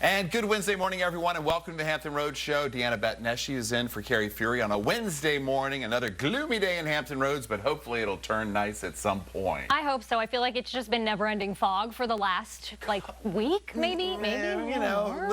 And good Wednesday morning, everyone, and welcome to the Hampton Roads Show. Deanna Betneshi is in for Carrie Fury on a Wednesday morning. Another gloomy day in Hampton Roads, but hopefully it'll turn nice at some point. I hope so. I feel like it's just been never-ending fog for the last, week, maybe? You know,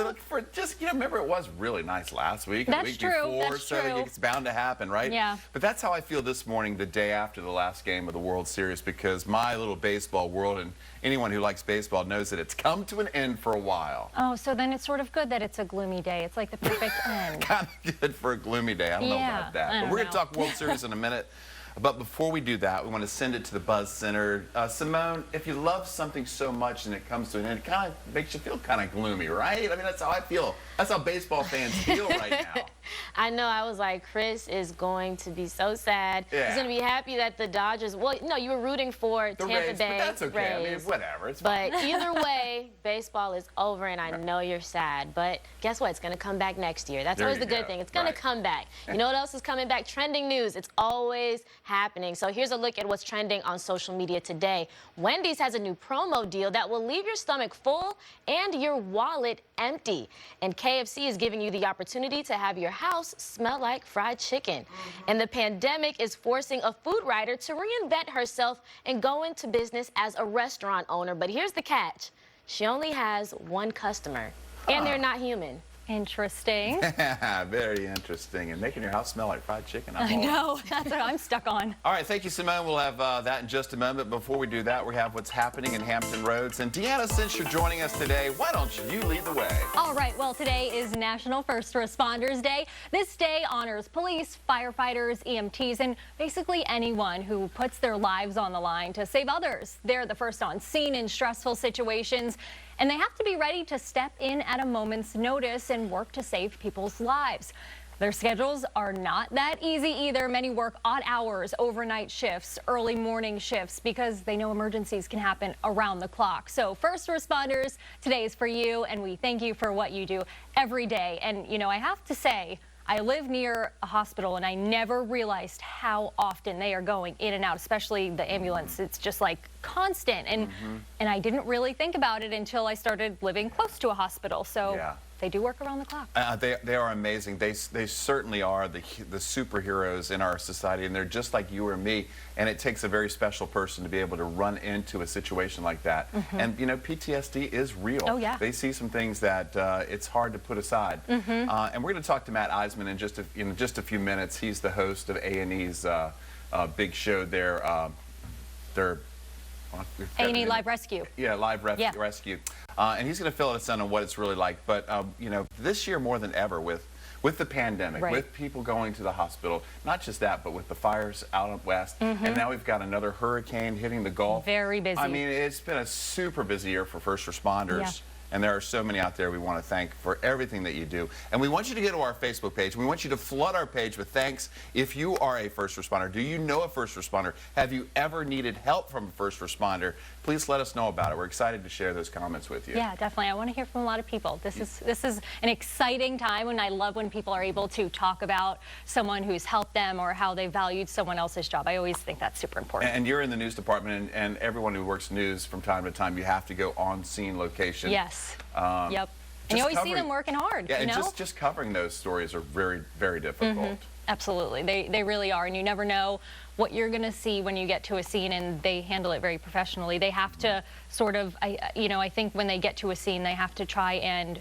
remember it was really nice last week, That's the week true. before, That's so true. it's bound to happen, right? Yeah. But that's how I feel this morning, the day after the last game of the World Series, because my little baseball world, and anyone who likes baseball knows that it's come to an end for a while. Oh, so then it's sort of good that it's a gloomy day. It's like the perfect end. Kind of good for a gloomy day. I don't know about that. But we're going to talk World Series in a minute. But before we do that, we want to send it to the Buzz Center. Simone, if you love something so much and it comes to an end, it kind of makes you feel kind of gloomy, right? I mean, that's how I feel. That's how baseball fans feel right now. I know. I was like, Chris is going to be so sad. Yeah. He's going to be happy that the Dodgers, well, no, you were rooting for The Tampa Rays, Bay but that's okay. Rays. I mean, whatever. It's But fine. either way, baseball is over, and I know you're sad. But guess what? It's going to come back next year. That's There always you the good go. thing. It's going Right. to come back. You know what else is coming back? Trending news. It's always happening. So here's a look at what's trending on social media today. Wendy's has a new promo deal that will leave your stomach full and your wallet empty. And KFC is giving you the opportunity to have your house smell like fried chicken. And the pandemic is forcing a food writer to reinvent herself and go into business as a restaurant owner. But here's the catch. She only has one customer, and they're not human. Interesting. Very interesting. And making your house smell like fried chicken. I know. That's what I'm stuck on. All right, thank you, Simone. We'll have that in just a moment. Before we do that, we have what's happening in Hampton Roads. And Deanna, since you're joining us today, why don't you lead the way? All right, well, today is National First Responders Day. This day honors police, firefighters, EMTs, and basically anyone who puts their lives on the line to save others. They're the first on scene in stressful situations, and they have to be ready to step in at a moment's notice and work to save people's lives. Their schedules are not that easy either. Many work odd hours, overnight shifts, early morning shifts, because they know emergencies can happen around the clock. So first responders, today is for you, and we thank you for what you do every day. And, you know, I have to say, I live near a hospital, and I never realized how often they are going in and out, especially the ambulance. It's just like constant. And I didn't really think about it until I started living close to a hospital. So Yeah. they do work around the clock. They are amazing. They certainly are the superheroes in our society, and they're just like you or me. And it takes a very special person to be able to run into a situation like that. And you know, PTSD is real. Oh, yeah. They see some things that it's hard to put aside. And we're going to talk to Matt Eisman in just a few minutes. He's the host of A&E's big show there. A&E Live Rescue. Yeah, Live Rescue. And he's going to fill us in on what it's really like. But, you know, this year more than ever with the pandemic, Right. with people going to the hospital, not just that, but with the fires out west. And now we've got another hurricane hitting the Gulf. Very busy. I mean, it's been a super busy year for first responders. Yeah. And there are so many out there we want to thank for everything that you do. And we want you to go to our Facebook page. We want you to flood our page with thanks if you are a first responder. Do you know a first responder? Have you ever needed help from a first responder? Please let us know about it. We're excited to share those comments with you. Yeah, definitely. I want to hear from a lot of people. This is an exciting time, and I love when people are able to talk about someone who's helped them or how they valued someone else's job. I always think that's super important. And you're in the news department, and everyone who works news from time to time, you have to go on scene location. Yes. Yep. And you always see them working hard. Yeah, you and know? just covering those stories are very, very difficult. Absolutely. They really are. And you never know what you're going to see when you get to a scene, and they handle it very professionally. They have to sort of, I think when they get to a scene, they have to try and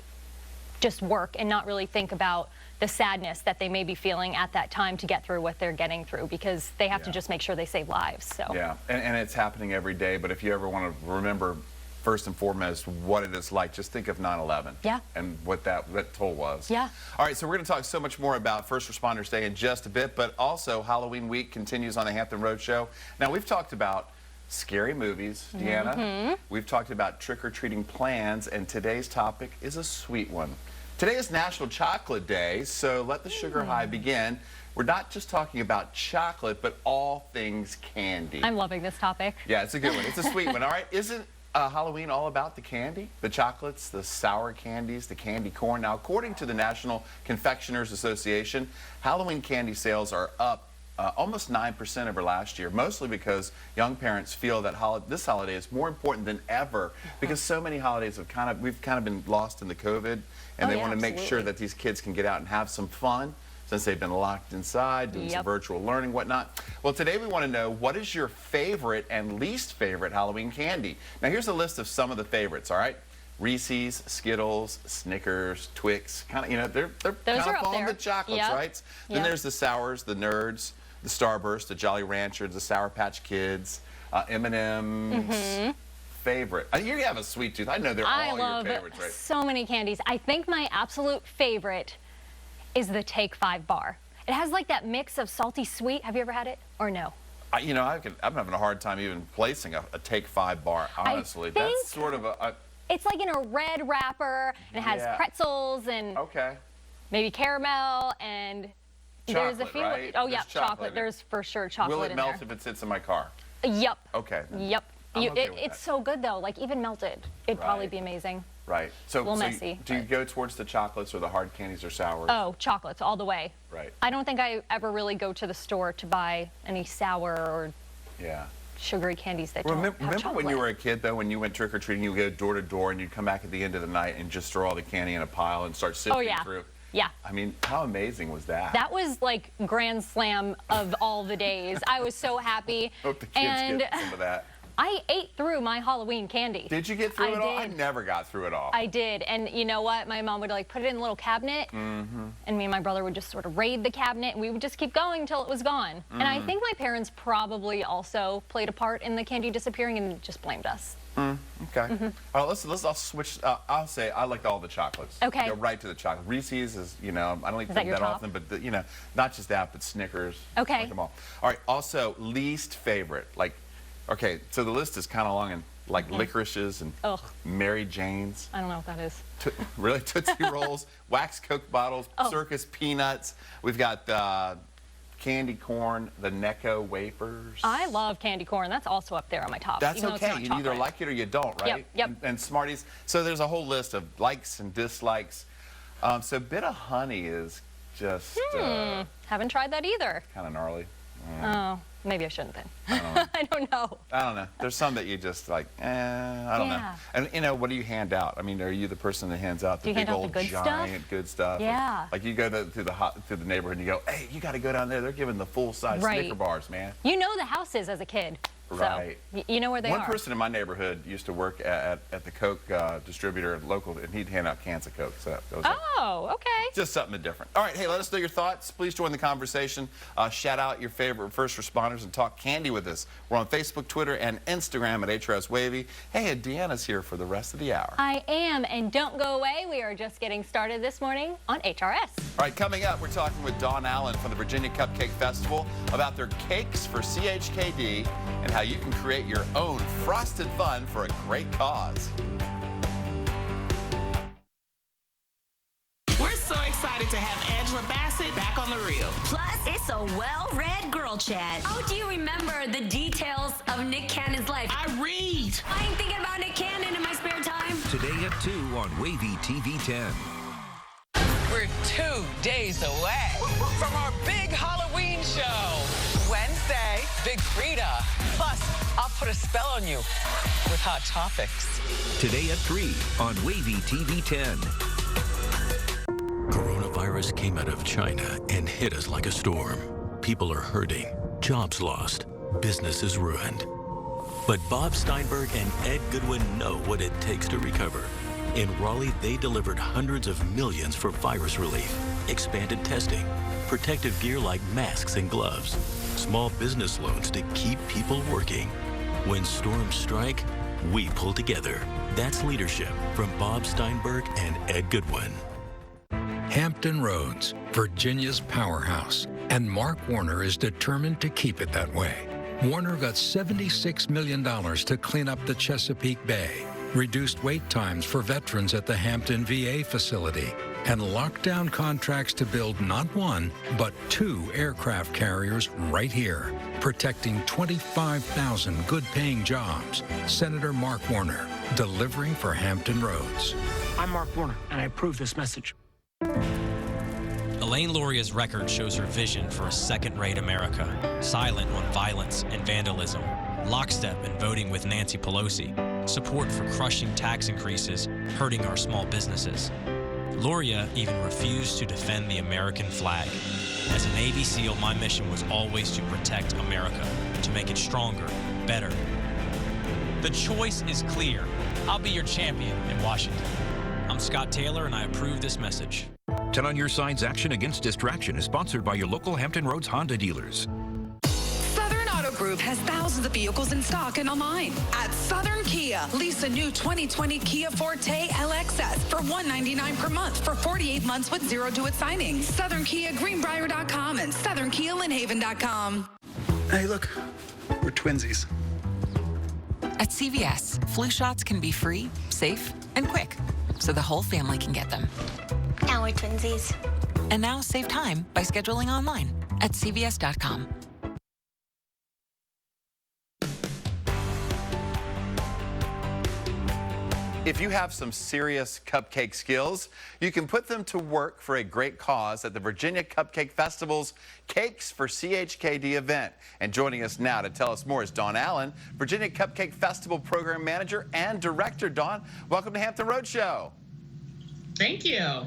just work and not really think about the sadness that they may be feeling at that time to get through what they're getting through, because they have to just make sure they save lives. So. Yeah, and it's happening every day. But if you ever want to remember first and foremost what it is like, just think of 9/11. Yeah. And what that toll was. Yeah. All right, so we're going to talk so much more about First Responders Day in just a bit, but also Halloween week continues on the Hampton Roads Show. Now, we've talked about scary movies, Deanna. We've talked about trick-or-treating plans, and today's topic is a sweet one. Today is National Chocolate Day, so let the sugar high begin. We're not just talking about chocolate, but all things candy. I'm loving this topic. Yeah, it's a good one. It's a sweet one, all right? Isn't Halloween all about the candy, the chocolates, the sour candies, the candy corn? Now, according to the National Confectioners Association, Halloween candy sales are up almost 9% over last year, mostly because young parents feel that this holiday is more important than ever because so many holidays have we've kind of been lost in the COVID, and they want to make sure that these kids can get out and have some fun since they've been locked inside, doing some virtual learning, whatnot. Well, today we want to know, what is your favorite and least favorite Halloween candy? Now, here's a list of some of the favorites, all right? Reese's, Skittles, Snickers, Twix, kind of, you know, they're kind of following the chocolates, right? Then there's the Sours, the Nerds, the Starburst, the Jolly Ranchers, the Sour Patch Kids, M&M's. Favorite. You have a sweet tooth. I know they're all your favorites, right? So many candies. I think my absolute favorite is the Take 5 bar. It has like that mix of salty sweet. Have you ever had it or no? You know, I'm having a hard time even placing a Take 5 bar, honestly. That's sort of it's like in a red wrapper, and it has pretzels and maybe caramel and chocolate, there's a few. Right? Oh yeah, chocolate. There's for sure chocolate. Will it in melt there. if it sits in my car? Yep. Okay. Yep. It's so good though. Like even melted, it'd probably be amazing. Right. So, a little messy. Do you go towards the chocolates or the hard candies or sours? Oh, chocolates all the way. Right. I don't think I ever really go to the store to buy any sour or sugary candies that don't have Remember chocolate. when you were a kid, though, when you went trick-or-treating, you would go door to door and you'd come back at the end of the night and just throw all the candy in a pile and start sifting through? Yeah. I mean, how amazing was that? That was like grand slam of all the days. I was so happy. Hope the kids get some of that. I ate through my Halloween candy. Did you get through it all? I never got through it all. I did. And you know what? My mom would like put it in a little cabinet, and me and my brother would just sort of raid the cabinet, and we would just keep going until it was gone. And I think my parents probably also played a part in the candy disappearing and just blamed us. Okay. All right, I'll switch. I'll say I liked all the chocolates. Okay. Go right to the chocolate. Reese's is, you know, I don't eat that often, but you know, not just that, but Snickers. Okay. I like them all. All right. Also, least favorite. Like, okay, so the list is kind of long, and like licorices and Mary Janes. I don't know what that is. Really, Tootsie Rolls, wax Coke bottles, circus peanuts. We've got candy corn, the Necco wafers. I love candy corn. That's also up there on my top. That's okay. You either like it or you don't, right? Yep. And Smarties. So there's a whole list of likes and dislikes. So Bit of Honey is just haven't tried that either. kind of gnarly. Oh, maybe I shouldn't then. I don't know. I don't know. There's some that you just like, I don't know. And you know, what do you hand out? I mean, are you the person that hands out the big old giant good stuff? Yeah. Like you go through the neighborhood and you go, hey, you got to go down there. They're giving the full size Snicker bars, man. You know the houses as a kid. Right. So you know where they are. One person in my neighborhood used to work at the Coke distributor local, and he'd hand out cans of Coke. So that was okay. just something different. All right, hey, let us know your thoughts. Please join the conversation. Shout out your favorite first responders and talk candy with us. We're on Facebook, Twitter, and Instagram at HRS Wavy. Hey, and Deanna's here for the rest of the hour. I am, and don't go away. We are just getting started this morning on HRS. All right, coming up, we're talking with Dawn Allen from the Virginia Cupcake Festival about their cakes for CHKD and how you can create your own frosted fun for a great cause. We're so excited to have Angela Bassett back on The Real. Plus, it's a well-read girl chat. How do you remember the details of Nick Cannon's life? I read. I ain't thinking about Nick Cannon in my spare time. Today at 2 on Wavy TV 10. We're 2 days away from our big Halloween show. Wednesday, Big Frida. Plus, I'll put a spell on you with Hot Topics. Today at 3 on Wavy TV 10. Coronavirus came out of China and hit us like a storm. People are hurting, jobs lost, businesses ruined. But Bob Steinberg and Ed Goodwin know what it takes to recover. In Raleigh, they delivered hundreds of millions for virus relief, expanded testing, protective gear like masks and gloves, small business loans to keep people working. When storms strike, we pull together. That's leadership from Bob Steinberg and Ed Goodwin. Hampton Roads, Virginia's powerhouse, and Mark Warner is determined to keep it that way. Warner got $76 million to clean up the Chesapeake Bay, reduced wait times for veterans at the Hampton VA facility, and locked down contracts to build not 1, but 2 aircraft carriers right here, protecting 25,000 good-paying jobs. Senator Mark Warner, delivering for Hampton Roads. I'm Mark Warner, and I approve this message. A Elaine Loria's record shows her vision for a second-rate America, silent on violence and vandalism, lockstep in voting with Nancy Pelosi, support for crushing tax increases hurting our small businesses. Loria even refused to defend the American flag. As a Navy SEAL, my mission was always to protect America, to make it stronger, better. The choice is clear. I'll be your champion in Washington. I'm Scott Taylor, and I approve this message. 10 on Your Side's Action Against Distraction is sponsored by your local Hampton Roads Honda dealers. Southern Auto Group has thousands of vehicles in stock and online. At Southern Kia, lease a new 2020 Kia Forte LXS for $199 per month for 48 months with zero due at signing. Southern Kia Greenbrier.com and Southern Kia Lynnhaven.com. Hey, look, we're twinsies. At CVS, flu shots can be free, safe, and quick, so the whole family can get them. Now we're twinsies. And now save time by scheduling online at CVS.com. If you have some serious cupcake skills, you can put them to work for a great cause at the Virginia Cupcake Festival's Cakes for CHKD event. And joining us now to tell us more is Dawn Allen, Virginia Cupcake Festival Program Manager and Director. Dawn, welcome to Hampton Roadshow. Thank you.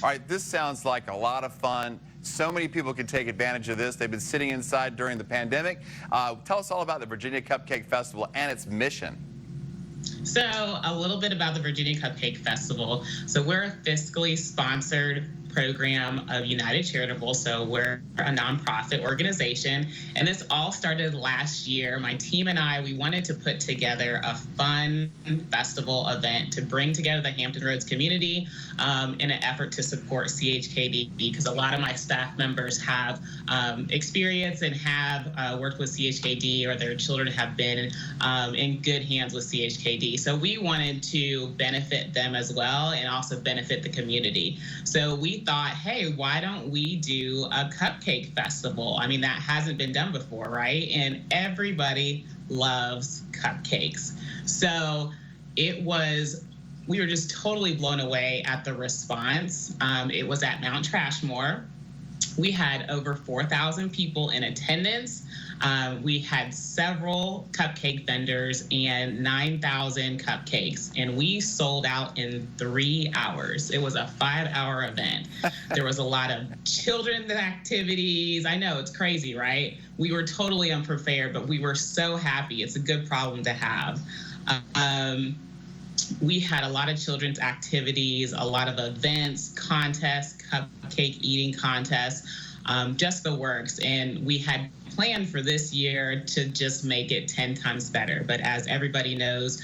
All right, this sounds like a lot of fun. So many people can take advantage of this. They've been sitting inside during the pandemic. Tell us all about the Virginia Cupcake Festival and its mission. So a little bit about the Virginia Cupcake Festival. So we're a fiscally sponsored program of United Charitable. So we're a nonprofit organization. And this all started last year. My team and I, we wanted to put together a fun festival event to bring together the Hampton Roads community in an effort to support CHKD, because a lot of my staff members have experience and have worked with CHKD, or their children have been in good hands with CHKD. So we wanted to benefit them as well and also benefit the community. So we thought, hey, why don't we do a cupcake festival? I mean, that hasn't been done before, right? And everybody loves cupcakes. So we were just totally blown away at the response. It was at Mount Trashmore. We had over 4,000 people in attendance. We had several cupcake vendors and 9,000 cupcakes, and we sold out in 3 hours. It was a 5-hour event. There was a lot of children's activities. I know, it's crazy, right? We were totally unprepared, but we were so happy. It's a good problem to have. We had a lot of children's activities, a lot of events, contests, cupcake eating contests, just the works. And we had planned for this year to just make it 10 times better. But as everybody knows,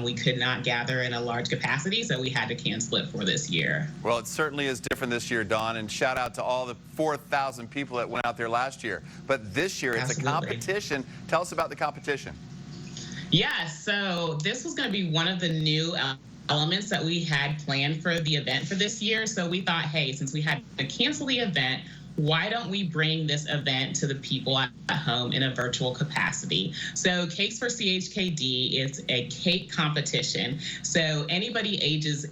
we could not gather in a large capacity, so we had to cancel it for this year. Well, it certainly is different this year, Dawn, and shout out to all the 4,000 people that went out there last year. But this year, it's Absolutely. a competition. Tell us about the competition. Yeah, so this was going to be one of the new elements that we had planned for the event for this year. So we thought, hey, since we had to cancel the event, why don't we bring this event to the people at home in a virtual capacity? So Cakes for CHKD is a cake competition. So anybody ages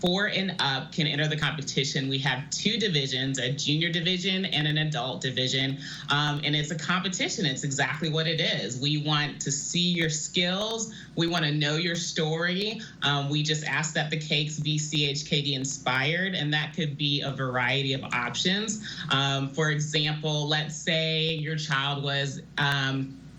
4 and up can enter the competition. We have 2 divisions, a junior division and an adult division. And it's a competition. It's exactly what it is. We want to see your skills. We want to know your story. We just ask that the cakes be CHKD inspired, and that could be a variety of options. For example, let's say your child was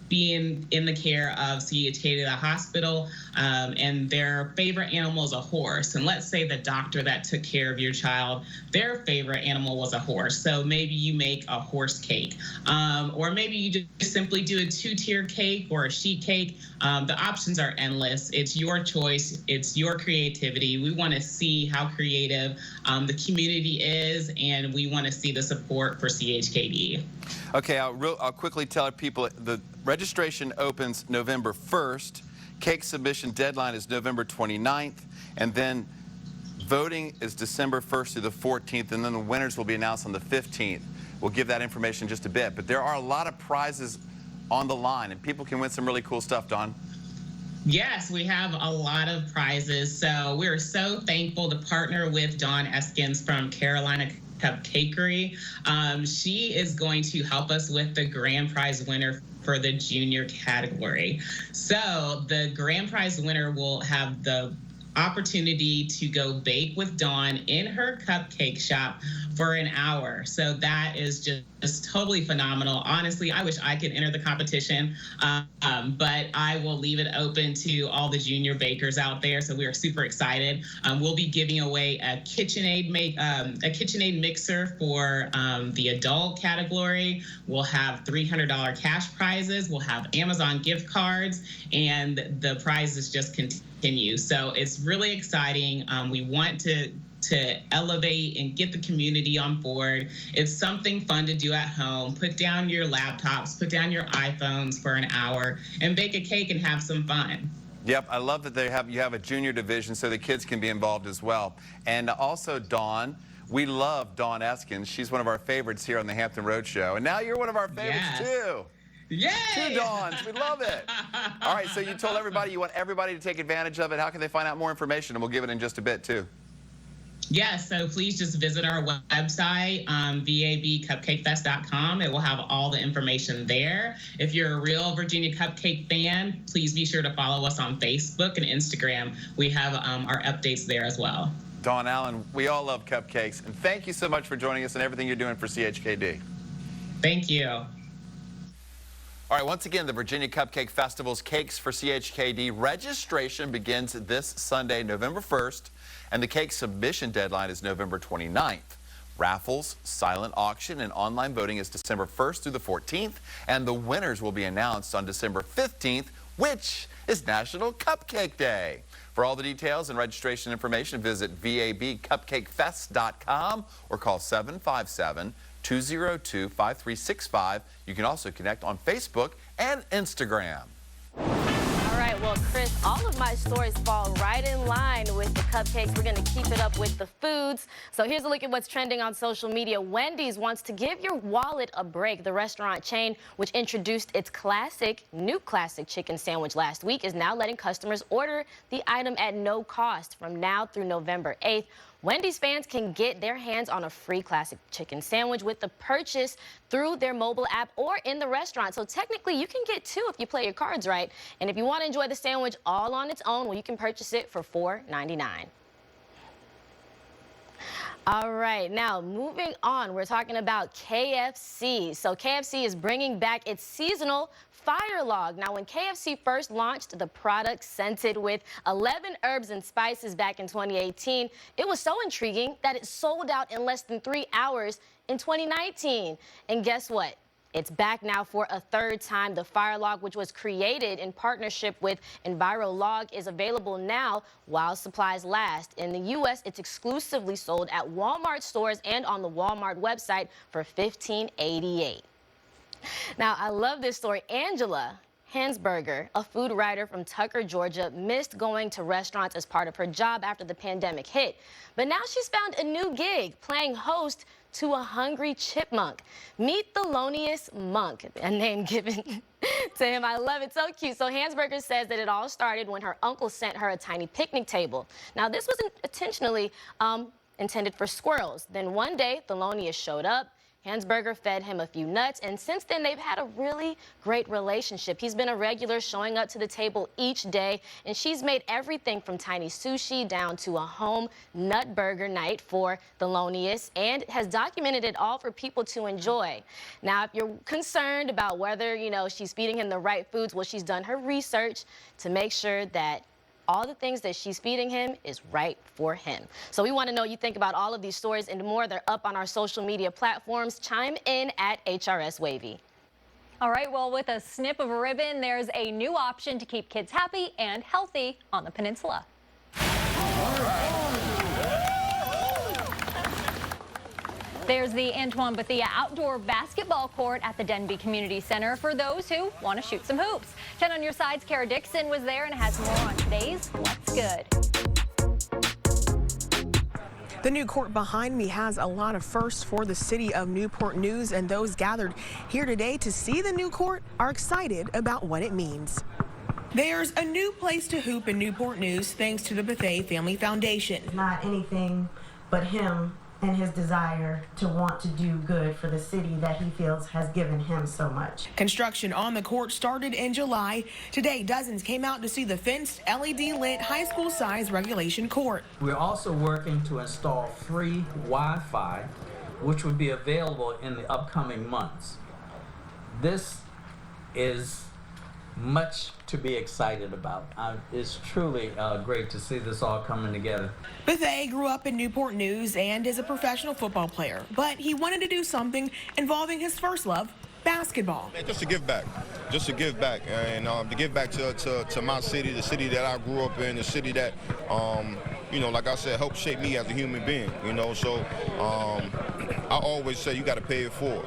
being in the care of CHKD at a hospital, and their favorite animal is a horse. And let's say the doctor that took care of your child, their favorite animal was a horse. So maybe you make a horse cake, or maybe you just simply do a 2-tier cake or a sheet cake. The options are endless. It's your choice. It's your creativity. We want to see how creative the community is, and we want to see the support for CHKD. Okay, I'll quickly tell people the registration opens November 1st. Cake submission deadline is November 29th. And then voting is December 1st through the 14th. And then the winners will be announced on the 15th. We'll give that information in just a bit. But there are a lot of prizes on the line, and people can win some really cool stuff, Dawn. Yes, we have a lot of prizes. So we're so thankful to partner with Dawn Eskins from Carolina Cupcakery. She is going to help us with the grand prize winner for the junior category. So the grand prize winner will have the opportunity to go bake with Dawn in her cupcake shop for an hour. So that is just totally phenomenal. Honestly, I wish I could enter the competition, but I will leave it open to all the junior bakers out there. So we are super excited. We'll be giving away a KitchenAid mixer for the adult category. We'll have $300 cash prizes. We'll have Amazon gift cards, and the prizes just continue. So it's really exciting. We want to elevate and get the community on board. It's something fun to do at home. Put down your laptops, put down your iPhones for an hour, and bake a cake and have some fun. Yep, I love that you have a junior division so the kids can be involved as well. And also, Dawn, we love Dawn Eskins. She's one of our favorites here on the Hampton Road Show. And now you're one of our favorites, too. Yay! 2 Dawns. We love it. All right, so you told everybody you want everybody to take advantage of it. How can they find out more information? And we'll give it in just a bit, too. Yes, so please just visit our website, vabcupcakefest.com. It will have all the information there. If you're a real Virginia Cupcake fan, please be sure to follow us on Facebook and Instagram. We have our updates there as well. Dawn Allen, we all love cupcakes. And thank you so much for joining us and everything you're doing for CHKD. Thank you. All right, once again, the Virginia Cupcake Festival's Cakes for CHKD registration begins this Sunday, November 1st, and the cake submission deadline is November 29th. Raffles, silent auction, and online voting is December 1st through the 14th, and the winners will be announced on December 15th, which is National Cupcake Day. For all the details and registration information, visit vabcupcakefest.com or call 757-202-5365. You can also connect on Facebook and Instagram. All right, well, Chris, all of my stories fall right in line with the cupcakes. We're going to keep it up with the foods. So here's a look at what's trending on social media. Wendy's wants to give your wallet a break. The restaurant chain, which introduced its new classic chicken sandwich last week, is now letting customers order the item at no cost from now through November 8th. Wendy's fans can get their hands on a free classic chicken sandwich with the purchase through their mobile app or in the restaurant. So technically, you can get 2 if you play your cards right. And if you want to enjoy the sandwich all on its own, well, you can purchase it for $4.99. All right, now moving on, we're talking about KFC. So KFC is bringing back its seasonal Fire Log. Now, when KFC first launched the product scented with 11 herbs and spices back in 2018, it was so intriguing that it sold out in less than 3 hours in 2019. And guess what? It's back now for a 3rd time. The Fire Log, which was created in partnership with EnviroLog, is available now while supplies last. In the U.S., it's exclusively sold at Walmart stores and on the Walmart website for $15.88. Now, I love this story. Angela Hansberger, a food writer from Tucker, Georgia, missed going to restaurants as part of her job after the pandemic hit. But now she's found a new gig, playing host to a hungry chipmunk. Meet Thelonious Monk, a name given to him. I love it. So cute. So Hansberger says that it all started when her uncle sent her a tiny picnic table. Now, this wasn't intentionally intended for squirrels. Then one day, Thelonious showed up. Hansberger fed him a few nuts, and since then, they've had a really great relationship. He's been a regular, showing up to the table each day, and she's made everything from tiny sushi down to a home nut burger night for Thelonious, and has documented it all for people to enjoy. Now, if you're concerned about whether, she's feeding him the right foods, well, she's done her research to make sure that all the things that she's feeding him is right for him. So we want to know what you think about all of these stories and more. They're up on our social media platforms. Chime in at HRS Wavy. All right, well, with a snip of a ribbon, there's a new option to keep kids happy and healthy on the peninsula. There's the Antoine Bethia outdoor basketball court at the Denby Community Center for those who want to shoot some hoops. 10 on your sides, Kara Dixon was there and has more on today's What's Good. The new court behind me has a lot of firsts for the city of Newport News, and those gathered here today to see the new court are excited about what it means. There's a new place to hoop in Newport News thanks to the Bethea Family Foundation. Not anything but him and his desire to want to do good for the city that he feels has given him so much. Construction on the court started in July. Today, dozens came out to see the fenced, LED-lit, high school-size regulation court. We're also working to install free Wi-Fi, which would be available in the upcoming months. This is much to be excited about. It's truly great to see this all coming together. Buffet grew up in Newport News and is a professional football player, but he wanted to do something involving his first love, basketball. Just to give back, and to give back to my city, the city that I grew up in, the city that, like I said, helped shape me as a human being, so I always say you got to pay it forward,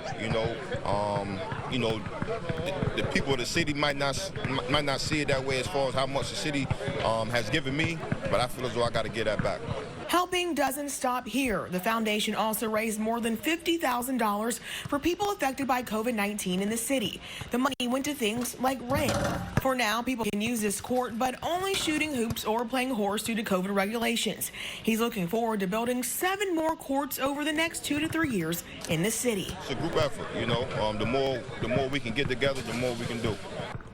the people of the city might not see it that way as far as how much the city has given me, but I feel as though I got to get that back. Helping doesn't stop here. The foundation also raised more than $50,000 for people affected by COVID-19 in the city. The money went to things like rent. For now, people can use this court, but only shooting hoops or playing horse due to COVID regulations. He's looking forward to building 7 more courts over the next 2 to 3 years in the city. It's a group effort, the more we can get together, the more we can do.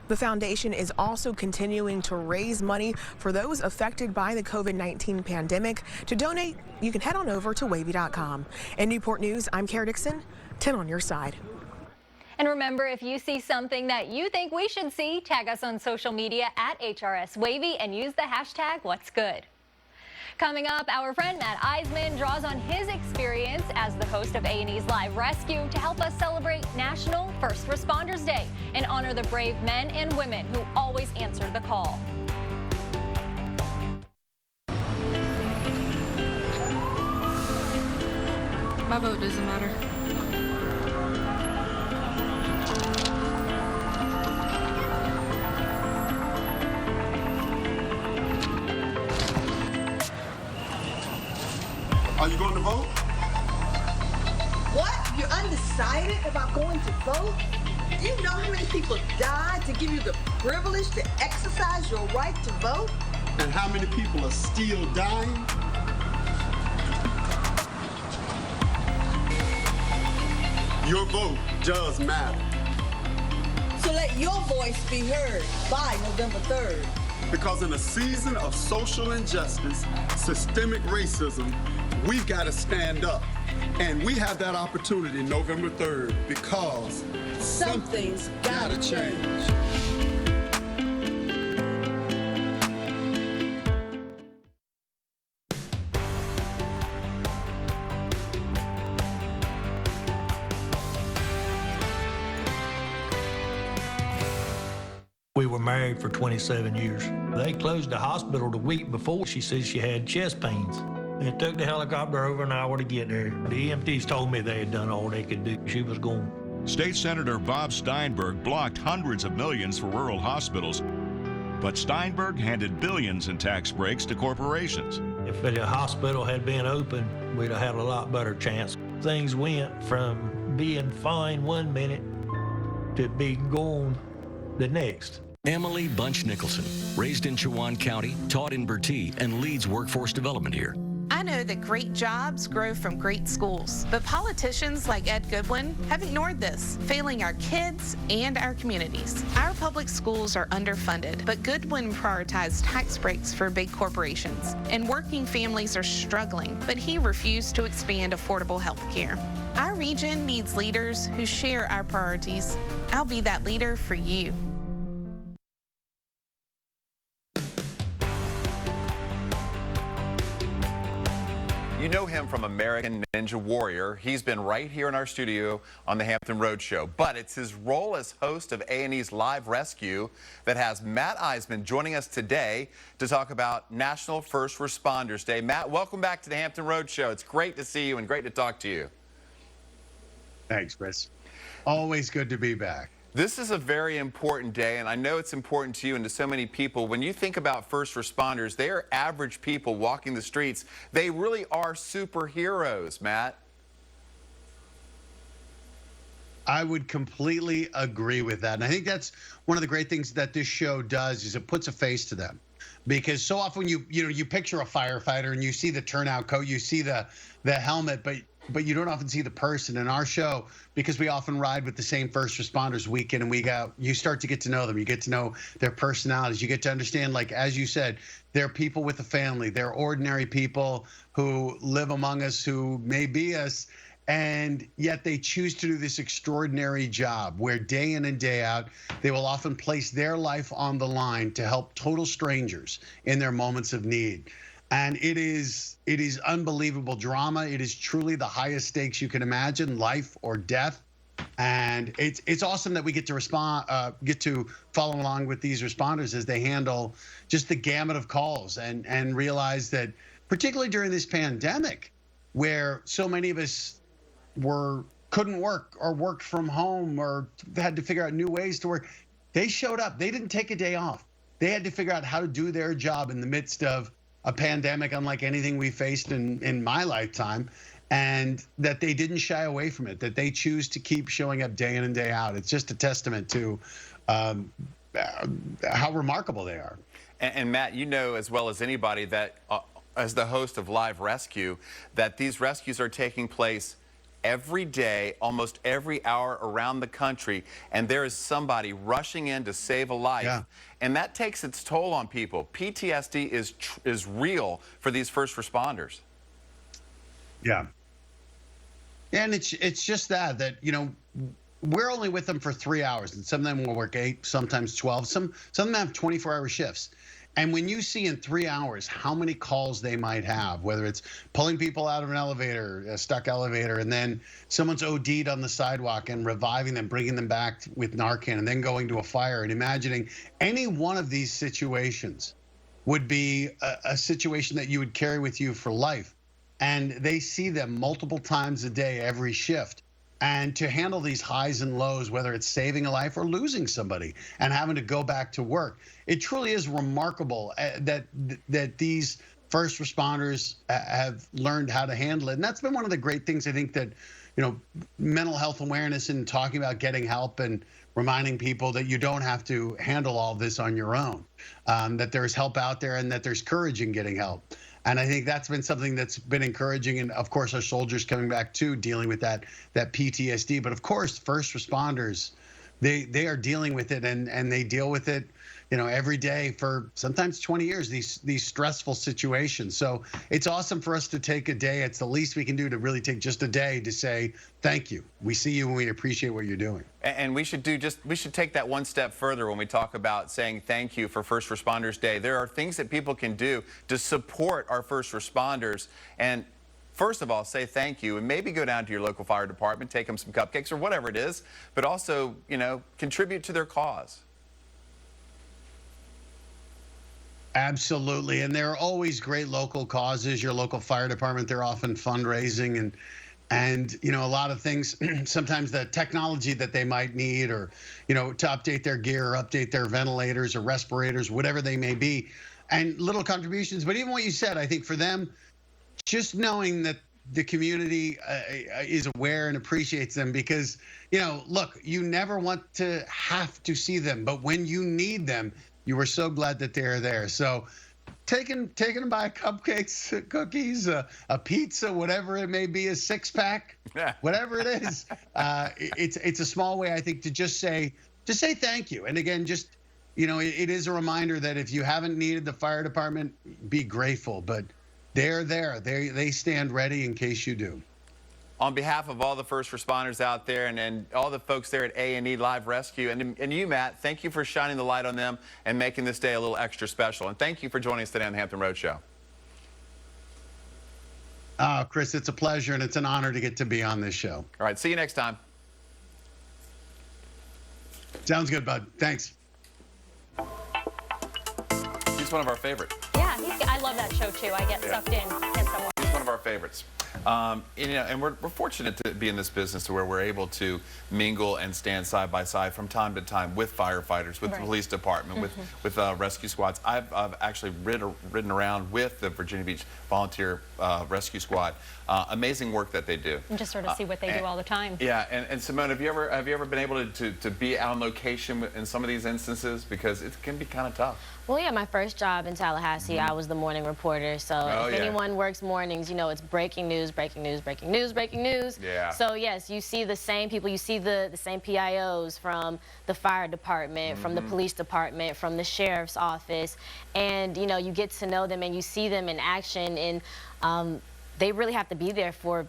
The foundation is also continuing to raise money for those affected by the COVID-19 pandemic. To donate, you can head on over to wavy.com. In Newport News, I'm Kara Dixon, 10 on your side. And remember, if you see something that you think we should see, tag us on social media at HRSWavy and use the hashtag What's Good. Coming up, our friend Matt Eisman draws on his experience as the host of A&E's Live Rescue to help us celebrate National First Responders Day and honor the brave men and women who always answer the call. My vote doesn't matter. Are you going to vote? What? You're undecided about going to vote? Do you know how many people died to give you the privilege to exercise your right to vote? And how many people are still dying? Your vote does matter. So let your voice be heard by November 3rd. Because in a season of social injustice, systemic racism, we've got to stand up. And we have that opportunity November 3rd because something's got to change. We were married for 27 years. They closed the hospital the week before. She said she had chest pains. It took the helicopter over an hour to get there. The EMTs told me they had done all they could do. She was gone. State Senator Bob Steinberg blocked hundreds of millions for rural hospitals, but Steinberg handed billions in tax breaks to corporations. If the hospital had been open, we'd have had a lot better chance. Things went from being fine one minute to being gone the next. Emily Bunch Nicholson, raised in Chowan County, taught in Bertie, and leads workforce development here. I know that great jobs grow from great schools, but politicians like Ed Goodwin have ignored this, failing our kids and our communities. Our public schools are underfunded, but Goodwin prioritized tax breaks for big corporations, and working families are struggling, but he refused to expand affordable health care. Our region needs leaders who share our priorities. I'll be that leader for you. You know him from American Ninja Warrior. He's been right here in our studio on the Hampton Road Show. But it's his role as host of A&E's Live Rescue that has Matt Eisman joining us today to talk about National First Responders Day. Matt, welcome back to the Hampton Road Show. It's great to see you and great to talk to you. Thanks, Chris. Always good to be back. This is a very important day, and I know it's important to you and to so many people. When you think about first responders, they are average people walking the streets. They really are superheroes, Matt. I would completely agree with that. And I think that's one of the great things that this show does is it puts a face to them. Because so often you picture a firefighter and you see the turnout coat, you see the helmet, but you don't often see the person. In our show, because we often ride with the same first responders week in and week out, you start to get to know them. You get to know their personalities. You get to understand, like, as you said, they're people with a family. They're ordinary people who live among us, who may be us, and yet they choose to do this extraordinary job where day in and day out, they will often place their life on the line to help total strangers in their moments of need. And it is unbelievable drama. It is truly the highest stakes you can imagine, life or death. And it's awesome that we get to follow along with these responders as they handle just the gamut of calls and realize that, particularly during this pandemic, where so many of us couldn't work or worked from home or had to figure out new ways to work, they showed up. They didn't take a day off. They had to figure out how to do their job in the midst of a pandemic unlike anything we faced in my lifetime, and that they didn't shy away from it, that they choose to keep showing up day in and day out. It's just a testament to how remarkable they are. And Matt, you know as well as anybody that as the host of Live Rescue, that these rescues are taking place every day, almost every hour around the country, and there is somebody rushing in to save a life. Yeah. And that takes its toll on people. PTSD is real for these first responders. Yeah. And it's just that we're only with them for 3 hours, and some of them will work 8, sometimes 12. Some of them have 24-hour shifts. And when you see in 3 hours how many calls they might have, whether it's pulling people out of an elevator, a stuck elevator, and then someone's OD'd on the sidewalk and reviving them, bringing them back with Narcan, and then going to a fire, and imagining any one of these situations would be a situation that you would carry with you for life. And they see them multiple times a day, every shift. And to handle these highs and lows, whether it's saving a life or losing somebody and having to go back to work, it truly is remarkable that these first responders have learned how to handle it. And that's been one of the great things, I think, that, mental health awareness and talking about getting help and reminding people that you don't have to handle all this on your own, that there's help out there and that there's courage in getting help. And I think that's been something that's been encouraging. And of course, our soldiers coming back too, dealing with that PTSD. But of course, first responders, they are dealing with it, and they deal with it, every day for sometimes 20 years, these stressful situations. So it's awesome for us to take a day. It's the least we can do, to really take just a day to say, thank you. We see you and we appreciate what you're doing. And we should take that one step further when we talk about saying thank you for First Responders Day. There are things that people can do to support our first responders. And first of all, say thank you, and maybe go down to your local fire department, take them some cupcakes or whatever it is, but also, contribute to their cause. Absolutely. And there are always great local causes. Your local fire department, they're often fundraising and a lot of things, sometimes the technology that they might need, or, to update their gear or update their ventilators or respirators, whatever they may be, and little contributions. But even what you said, I think for them, just knowing that the community is aware and appreciates them, because, look, you never want to have to see them, but when you need them, you were so glad that they're there. So taking them by cupcakes, cookies, a pizza, whatever it may be, a 6-pack, whatever it is, it's a small way, I think, to just say thank you. And again, just, it is a reminder that if you haven't needed the fire department, be grateful. But they're there. They stand ready in case you do. On behalf of all the first responders out there and all the folks there at A&E Live Rescue, and you, Matt, thank you for shining the light on them and making this day a little extra special. And thank you for joining us today on the Hampton Road Show. Chris, it's a pleasure and it's an honor to get to be on this show. All right, see you next time. Sounds good, bud. Thanks. He's one of our favorites. Yeah, I love that show too. I get sucked in. He's one of our favorites. You know, and we're fortunate to be in this business to where we're able to mingle and stand side by side from time to time with firefighters, with the police department, with rescue squads. I've actually ridden around with the Virginia Beach Volunteer Rescue Squad. Amazing work that they do. And just sort of see what they do all the time. Yeah, and Simone, have you ever been able to be on location in some of these instances, because it can be kind of tough? Well, yeah, my first job in Tallahassee, I was the morning reporter. So if anyone works mornings, you know, it's breaking news, breaking news, breaking news, breaking news. Yeah. So yes, you see the same people, you see the same PIOs from the fire department, from the police department, from the sheriff's office, and you know, you get to know them and you see them in action, and they really have to be there for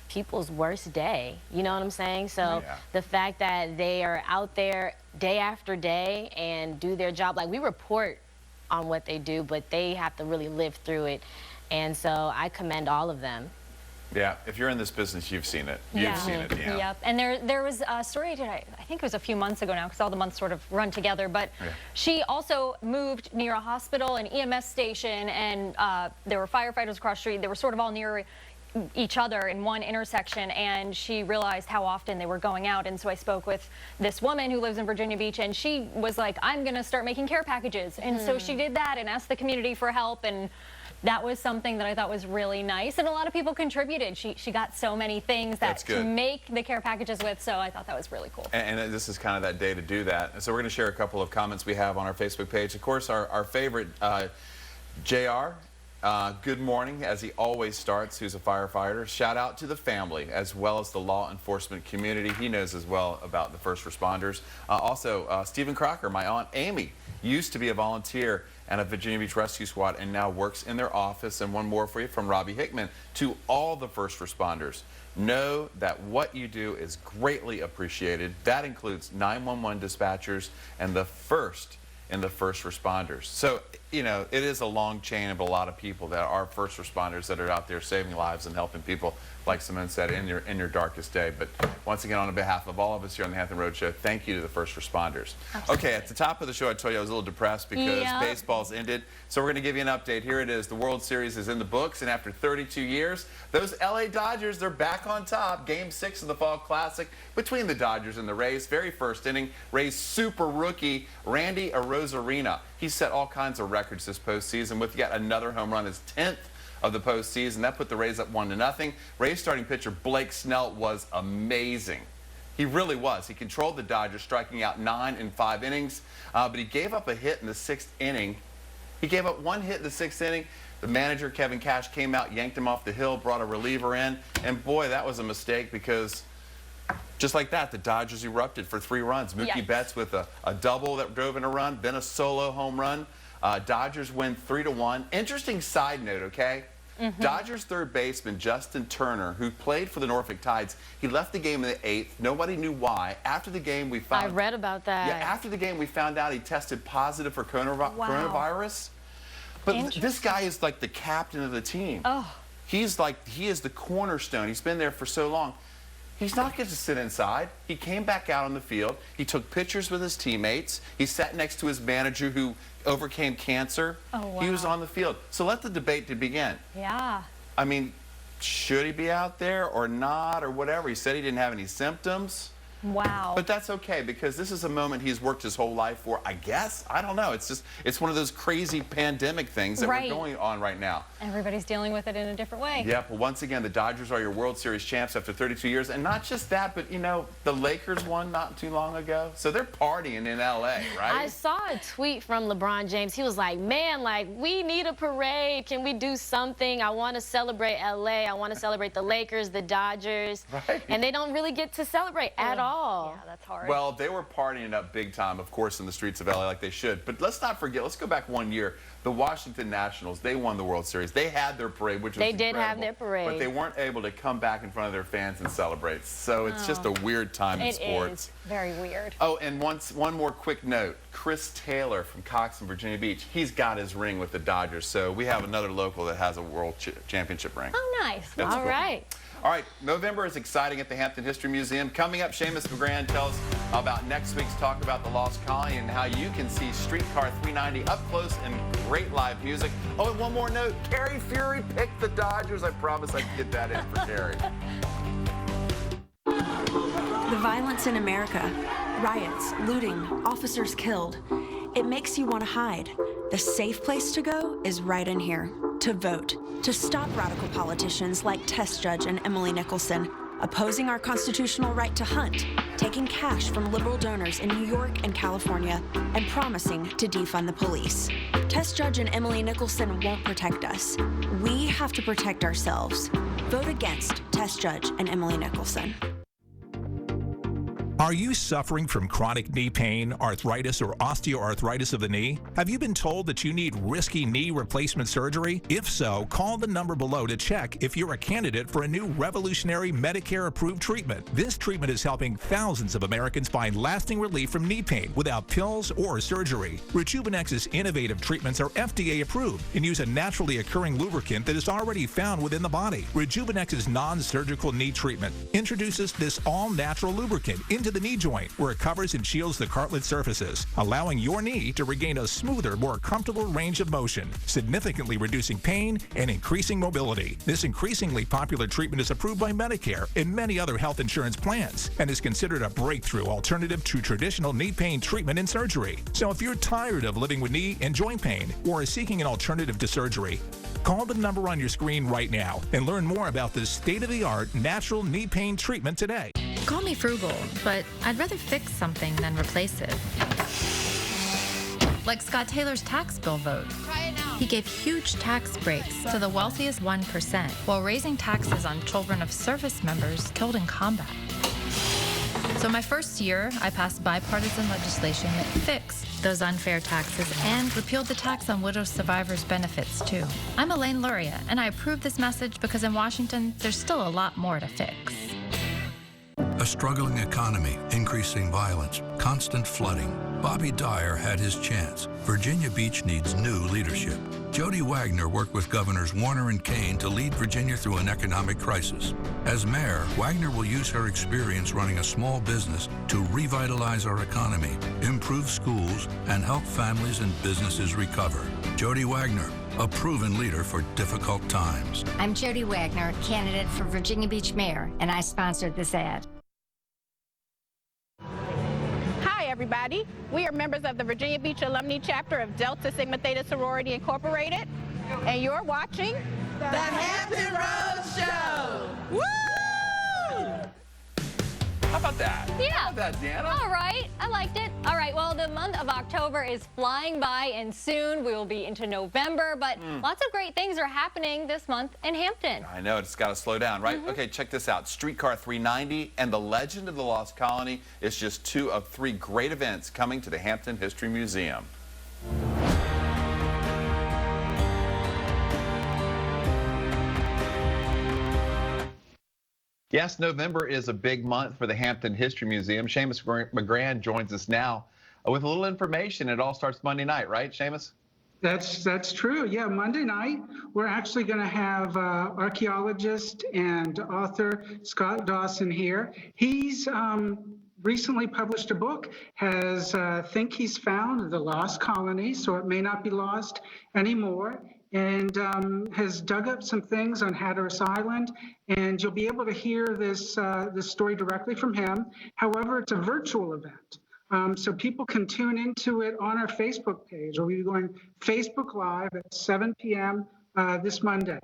people's worst day. You know what I'm saying? So the fact that they are out there day after day and do their job, like we report on what they do, but they have to really live through it. And so I commend all of them. Yeah, if you're in this business, you've seen it. You've seen it, yeah. Yep. And there was a story today, I think it was a few months ago now, because all the months sort of run together, but she also moved near a hospital, an EMS station, and there were firefighters across the street. They were sort of all near each other in one intersection, and she realized how often they were going out. And so I spoke with this woman who lives in Virginia Beach, and she was like, I'm gonna start making care packages. And so she did that and asked the community for help, and that was something that I thought was really nice, and a lot of people contributed. She got so many things that to make the care packages with, so I thought that was really cool. And this is kind of that day to do that. And so we're going to share a couple of comments we have on our Facebook page. Of course, our favorite, JR, good morning, as he always starts, who's a firefighter. Shout out to the family as well as the law enforcement community. He knows as well about the first responders. Also, Stephen Crocker, my Aunt Amy, used to be a volunteer and a Virginia Beach Rescue Squad and now works in their office. And one more for you from Robbie Hickman. To all the first responders, know that what you do is greatly appreciated. That includes 911 dispatchers and the first in the first responders. So, you know, it is a long chain of a lot of people that are first responders that are out there saving lives and helping people, like Simone said, in your darkest day. But once again, on behalf of all of us here on the Hampton Road Show, thank you to the first responders. Okay, at the top of the show, I told you I was a little depressed because baseball's ended. So we're going to give you an update. Here it is. The World Series is in the books, and after 32 years, those LA Dodgers, they're back on top. Game 6 of the Fall Classic between the Dodgers and the Rays. Very first inning, Rays super rookie Randy Arozarena. He set all kinds of records this postseason with yet another home run, his 10th of the postseason. That put the Rays up 1-0. Rays starting pitcher Blake Snell was amazing. He really was. He controlled the Dodgers, striking out 9 in 5 innings, but he gave up a hit in the 6th inning. He gave up 1 hit in the 6th inning. The manager, Kevin Cash, came out, yanked him off the hill, brought a reliever in, and boy, that was a mistake because just like that, the Dodgers erupted for 3 runs. Mookie Betts with a double that drove in a run, then a solo home run. Dodgers win 3-1. Interesting side note, okay? Dodgers third baseman Justin Turner, who played for the Norfolk Tides, he left the game in the 8th. Nobody knew why. After the game, we found... I read about that. Yeah, after the game, we found out he tested positive for coronavirus. But this guy is like the captain of the team. He is the cornerstone. He's been there for so long. He's not going to sit inside. He came back out on the field. He took pictures with his teammates. He sat next to his manager who overcame cancer. He was on the field. So let the debate to begin. Yeah. I mean, should he be out there or not or whatever? He said he didn't have any symptoms. Wow. But that's okay because this is a moment he's worked his whole life for, I guess. I don't know. It's one of those crazy pandemic things that we're going on right now. Everybody's dealing with it in a different way. Yep. Well, once again, the Dodgers are your World Series champs after 32 years. And not just that, but, you know, the Lakers won not too long ago. So they're partying in L.A., right? I saw a tweet from LeBron James. He was like, man, like, we need a parade. Can we do something? I want to celebrate L.A. I want to celebrate the Lakers, the Dodgers. Right. And they don't really get to celebrate at all. Yeah, that's hard. Well, they were partying up big time, of course, in the streets of LA like they should. But let's not forget, let's go back 1 year. The Washington Nationals, they won the World Series. They had their parade, which was incredible. They did have their parade. But they weren't able to come back in front of their fans and celebrate. So it's just a weird time in sports. It is very weird. Oh, and one more quick note. Chris Taylor from Cox in Virginia Beach, he's got his ring with the Dodgers. So we have another local that has a World Championship ring. Oh, nice. That's All cool. right. All right, November is exciting at the Hampton History Museum. Coming up, Seamus McGran tells us about next week's Talk About the Lost Colony and how you can see Streetcar 390 up close and great live music. Oh, and one more note, Carrie Fury picked the Dodgers. I promise I'd get that in for Carrie. The violence in America, riots, looting, officers killed. It makes you want to hide. The safe place to go is right in here, to vote, to stop radical politicians like Test Judge and Emily Nicholson, opposing our constitutional right to hunt, taking cash from liberal donors in New York and California, and promising to defund the police. Test Judge and Emily Nicholson won't protect us. We have to protect ourselves. Vote against Test Judge and Emily Nicholson. Are you suffering from chronic knee pain, arthritis, or osteoarthritis of the knee? Have you been told that you need risky knee replacement surgery? If so, call the number below to check if you're a candidate for a new revolutionary Medicare-approved treatment. This treatment is helping thousands of Americans find lasting relief from knee pain without pills or surgery. Rejuvenex's innovative treatments are FDA-approved and use a naturally occurring lubricant that is already found within the body. Rejuvenex's non-surgical knee treatment introduces this all-natural lubricant into the knee joint, where it covers and shields the cartilage surfaces, allowing your knee to regain a smoother, more comfortable range of motion, significantly reducing pain and increasing mobility. This increasingly popular treatment is approved by Medicare and many other health insurance plans, and is considered a breakthrough alternative to traditional knee pain treatment and surgery. So if you're tired of living with knee and joint pain, or are seeking an alternative to surgery, call the number on your screen right now and learn more about this state-of-the-art natural knee pain treatment today. Call me frugal, but I'd rather fix something than replace it. Like Scott Taylor's tax bill vote. He gave huge tax breaks to the wealthiest 1%, while raising taxes on children of service members killed in combat. So my first year, I passed bipartisan legislation that fixed those unfair taxes and repealed the tax on widow survivors' benefits, too. I'm Elaine Luria, and I approve this message because in Washington, there's still a lot more to fix. A struggling economy, increasing violence, constant flooding. Bobby Dyer had his chance. Virginia Beach needs new leadership. Jody Wagner worked with Governors Warner and Kane to lead Virginia through an economic crisis. As mayor, Wagner will use her experience running a small business to revitalize our economy, improve schools, and help families and businesses recover. Jody Wagner, a proven leader for difficult times. I'm Jody Wagner, candidate for Virginia Beach Mayor, and I sponsored this ad. Hi, everybody. We are members of the Virginia Beach Alumni Chapter of Delta Sigma Theta Sorority Incorporated, and you're watching the Hampton Roads Show. Woo! How about that? Yeah. How about that, Deanna? All right. I liked it. All right. Well, the month of October is flying by, and soon we will be into November, but lots of great things are happening this month in Hampton. I know, it's got to slow down, right? Okay, check this out. Streetcar 390 and The Legend of the Lost Colony is just 2 of 3 great events coming to the Hampton History Museum. Yes, November is a big month for the Hampton History Museum. Seamus McGran joins us now with a little information. It all starts Monday night, right, Seamus? That's true. Yeah, Monday night, we're actually going to have archaeologist and author Scott Dawson here. He's recently published a book, think he's found the lost colony, so it may not be lost anymore, and has dug up some things on Hatteras Island, and you'll be able to hear this story directly from him. However, it's a virtual event. So people can tune into it on our Facebook page. We'll be going Facebook Live at 7 p.m. This Monday.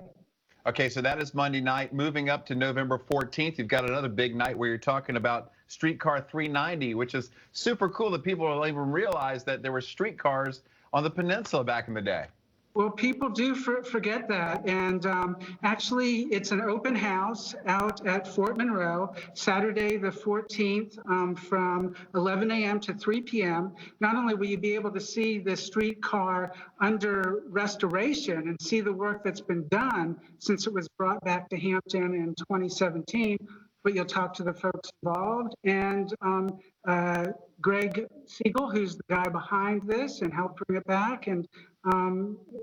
Okay, so that is Monday night. Moving up to November 14th, you've got another big night where you're talking about Streetcar 390, which is super cool that people will even realize that there were streetcars on the peninsula back in the day. Well, people do forget that, and actually it's an open house out at Fort Monroe, Saturday the 14th from 11 a.m. to 3 p.m. Not only will you be able to see the streetcar under restoration and see the work that's been done since it was brought back to Hampton in 2017, but you'll talk to the folks involved, and Greg Siegel, who's the guy behind this and helped bring it back, and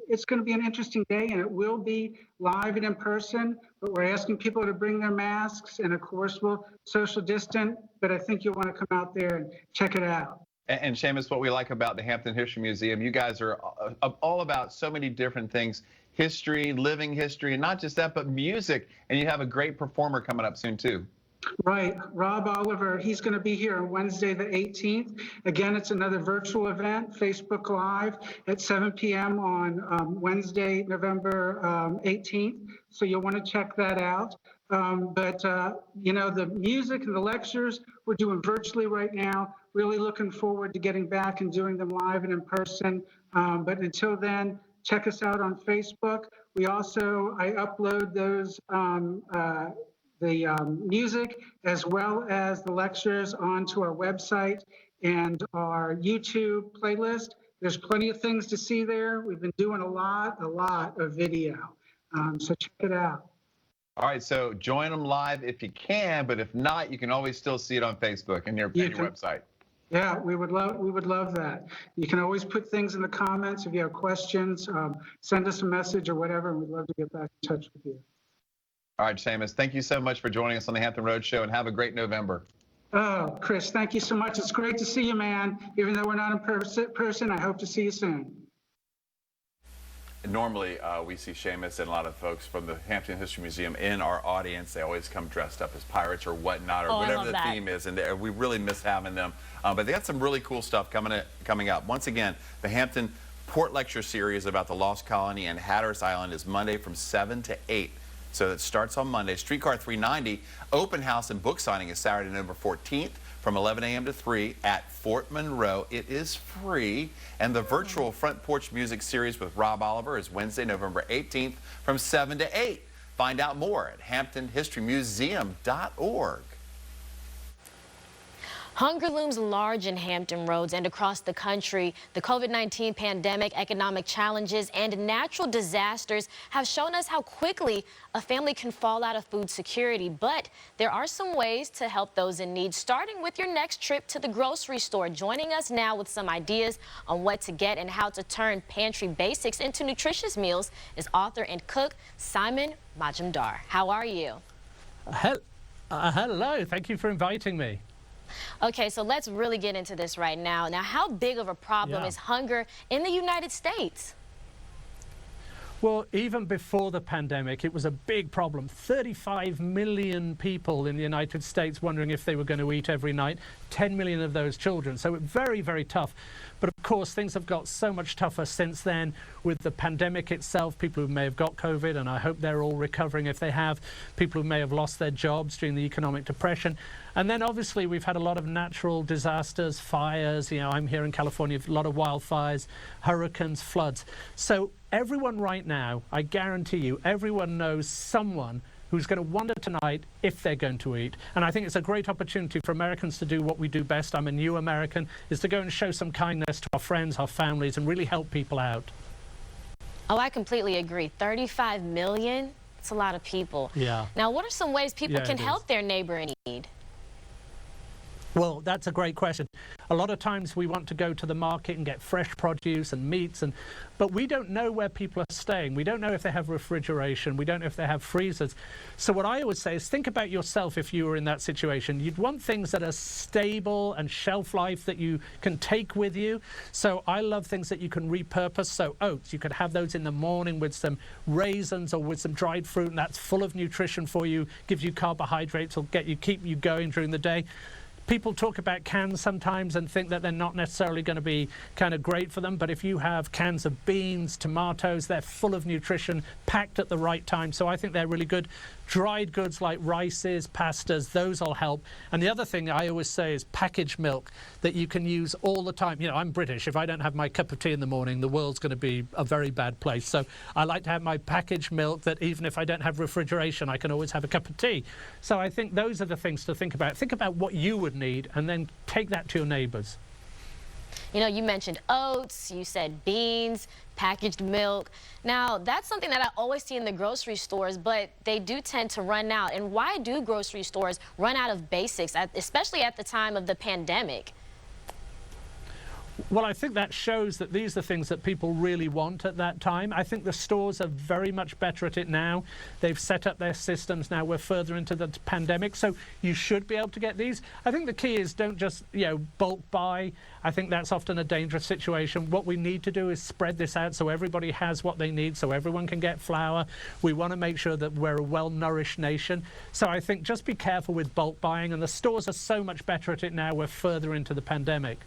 It's going to be an interesting day, and it will be live and in person, but we're asking people to bring their masks, and of course we'll social distance, but I think you'll want to come out there and check it out. And Seamus, what we like about the Hampton History Museum, you guys are all about so many different things, history, living history, and not just that, but music. And you have a great performer coming up soon, too. Right. Rob Oliver, he's going to be here on Wednesday the 18th. Again, it's another virtual event, Facebook Live at 7 p.m. on Wednesday, November 18th. So you'll want to check that out. You know, the music and the lectures we're doing virtually right now. Really looking forward to getting back and doing them live and in person. But until then, check us out on Facebook. I upload those music as well as the lectures onto our website and our YouTube playlist. There's plenty of things to see there. We've been doing a lot of video. So check it out. All right, so join them live if you can, but if not, you can always still see it on Facebook and your website. Yeah, we would love that. You can always put things in the comments if you have questions. Send us a message or whatever, and we'd love to get back in touch with you. All right, Seamus, thank you so much for joining us on the Hampton Road Show, and have a great November. Oh, Chris, thank you so much. It's great to see you, man. Even though we're not in person, I hope to see you soon. Normally, we see Seamus and a lot of folks from the Hampton History Museum in our audience. They always come dressed up as pirates or whatnot, or whatever the theme is, and we really miss having them. But they got some really cool stuff coming up. Once again, the Hampton Port Lecture Series about the Lost Colony and Hatteras Island is Monday from 7 to 8. So it starts on Monday. Streetcar 390, open house and book signing is Saturday, November 14th from 11 a.m. to 3 at Fort Monroe. It is free. And the virtual Front Porch Music Series with Rob Oliver is Wednesday, November 18th from 7 to 8. Find out more at hamptonhistorymuseum.org. Hunger looms large in Hampton Roads and across the country. The COVID-19 pandemic, economic challenges, and natural disasters have shown us how quickly a family can fall out of food security. But there are some ways to help those in need, starting with your next trip to the grocery store. Joining us now with some ideas on what to get and how to turn pantry basics into nutritious meals is author and cook Simon Majumdar. How are you? Hello. Thank you for inviting me. Okay, so let's really get into this right now. Now, how big of a problem is hunger in the United States? Well, even before the pandemic, it was a big problem. 35 million people in the United States wondering if they were going to eat every night, 10 million of those children. So very, very tough. But of course, things have got so much tougher since then with the pandemic itself, people who may have got COVID, and I hope they're all recovering if they have, people who may have lost their jobs during the economic depression. And then obviously we've had a lot of natural disasters, fires, I'm here in California, a lot of wildfires, hurricanes, floods. So everyone right now, I guarantee you, everyone knows someone who's going to wonder tonight if they're going to eat. And I think it's a great opportunity for Americans to do what we do best. I'm a new American, is to go and show some kindness to our friends, our families, and really help people out. Oh, I completely agree. 35 million? It's a lot of people. Yeah. Now, what are some ways people can help their neighbor in need? Well, that's a great question. A lot of times we want to go to the market and get fresh produce and meats, but we don't know where people are staying. We don't know if they have refrigeration. We don't know if they have freezers. So what I always say is think about yourself if you were in that situation. You'd want things that are stable and shelf life that you can take with you. So I love things that you can repurpose. So oats, you could have those in the morning with some raisins or with some dried fruit, and that's full of nutrition for you, gives you carbohydrates, will keep you going during the day. People talk about cans sometimes and think that they're not necessarily going to be kind of great for them, but if you have cans of beans, tomatoes, they're full of nutrition, packed at the right time, so I think they're really good. Dried goods like rices, pastas, those all help. And the other thing I always say is packaged milk that you can use all the time. I'm British. If I don't have my cup of tea in the morning, the world's going to be a very bad place. So I like to have my packaged milk that even if I don't have refrigeration, I can always have a cup of tea. So I think those are the things to think about. Think about what you would need and then take that to your neighbors. You mentioned oats, you said beans, packaged milk. Now, that's something that I always see in the grocery stores, but they do tend to run out. And why do grocery stores run out of basics, especially at the time of the pandemic? Well, I think that shows that these are things that people really want at that time. I think the stores are very much better at it now. They've set up their systems now. We're further into the pandemic, so you should be able to get these. I think the key is don't just, bulk buy. I think that's often a dangerous situation. What we need to do is spread this out so everybody has what they need, so everyone can get flour. We want to make sure that we're a well-nourished nation. So I think just be careful with bulk buying, and the stores are so much better at it now. We're further into the pandemic.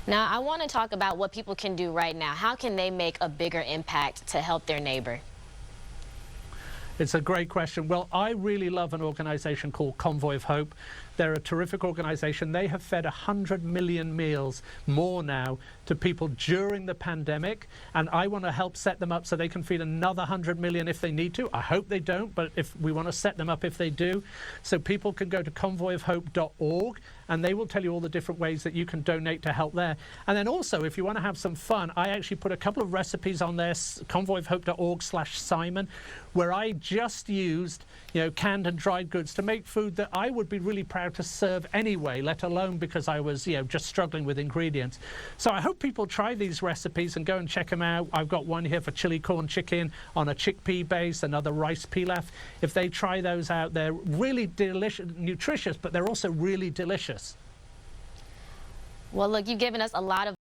Now, I want to talk about what people can do right now. How can they make a bigger impact to help their neighbor? It's a great question. Well, I really love an organization called Convoy of Hope. They're a terrific organization. They have fed 100 million meals more now to people during the pandemic, and I want to help set them up so they can feed another 100 million if they need to. I hope they don't, but if we want to set them up if they do. So people can go to convoyofhope.org, and they will tell you all the different ways that you can donate to help there. And then also, if you want to have some fun, I actually put a couple of recipes on there, convoyofhope.org/Simon, where I just used, canned and dried goods to make food that I would be really proud to serve anyway, let alone because I was, just struggling with ingredients. So I hope people try these recipes and go and check them out. I've got one here for chili corn chicken on a chickpea base, another rice pilaf. If they try those out, they're really delicious, nutritious, but they're also really delicious. Well, look, you've given us a lot of